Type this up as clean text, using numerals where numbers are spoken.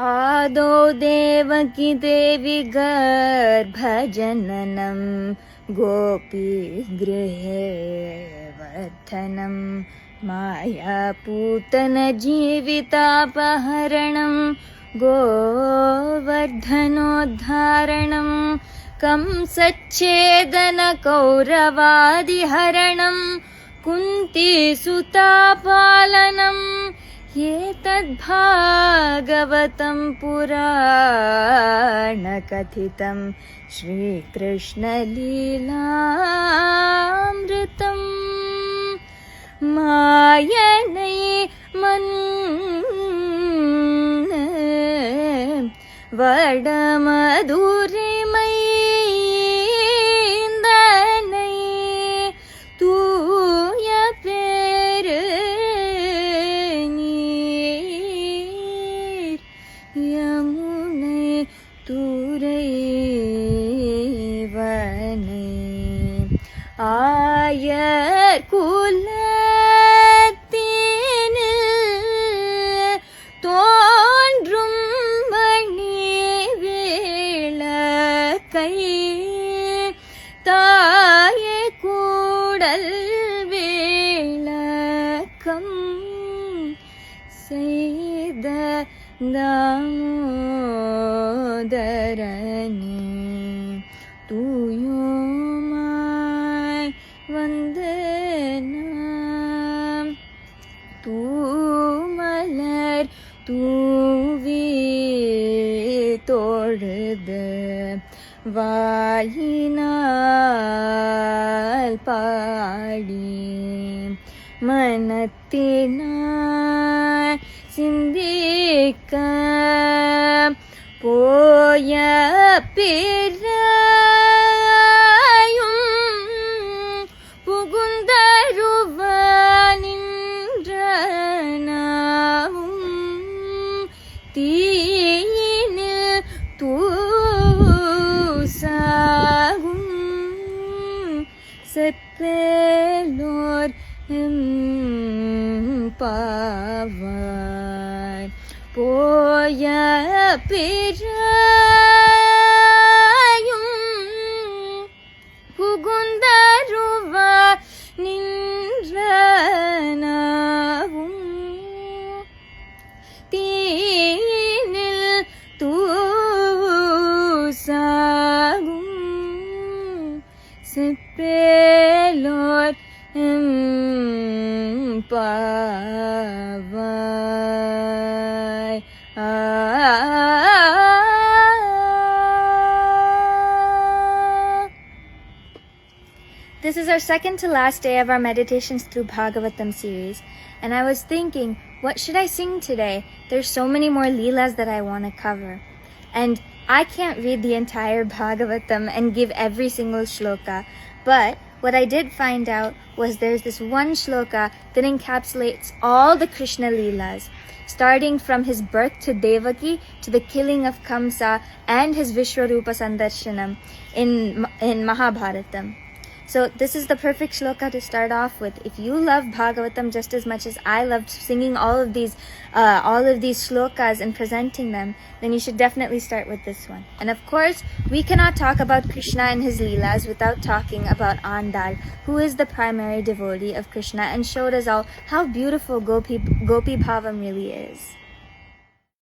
आदौ देवकी देवी गर्भजननं गोपीगृहे वर्धनं मायापूतन जीवितापहरणं गोवर्धनोद्धारणं कंसच्छेदनकौरवादिहरणं कुन्तीसुतापालनम् एतद्भागवतं पुराणकथितं श्रीकृष्णलीलामृतम् मायनै वडमधुरिमै ஆயர் குலத்தினில் தோன்றும் மணி விளக்கை தாயே கூடல் விளக்கம் செய்த தாமோதரனே தூயோமாய் வந்து நாம் தூமலர் தூவி தொழுது வாயினால் பாடி மனத்தினாய் சிந்திக்க போய பிறையும் புகுந்தருவ நின்றனாவும் தீயினில் தூசாகும் செப்பேலோர் பாவாய் போய பிறையும் புகுந்தருவ நின்றனாவும் தீனில் தூசாகும் செப்பேலோர் பாவாய். This is our second to last day of our meditations through Bhagavatam series, and I was thinking, what should I sing today? There's so many more leelas that I want to cover, and I can't read the entire Bhagavatam and give every single shloka, but what I did find out was there's this one shloka that encapsulates all the Krishna leelas, starting from his birth to Devaki to the killing of Kamsa and his Vishwarupa Sandarshanam in Mahabharatam. So this is the perfect shloka to start off with. If you love Bhagavatam just as much as I loved singing all of these shlokas and presenting them, then you should definitely start with this one. And of course, we cannot talk about Krishna and his leelas without talking about Andal, who is the primary devotee of Krishna and showed us all how beautiful Gopi Bhavam really is.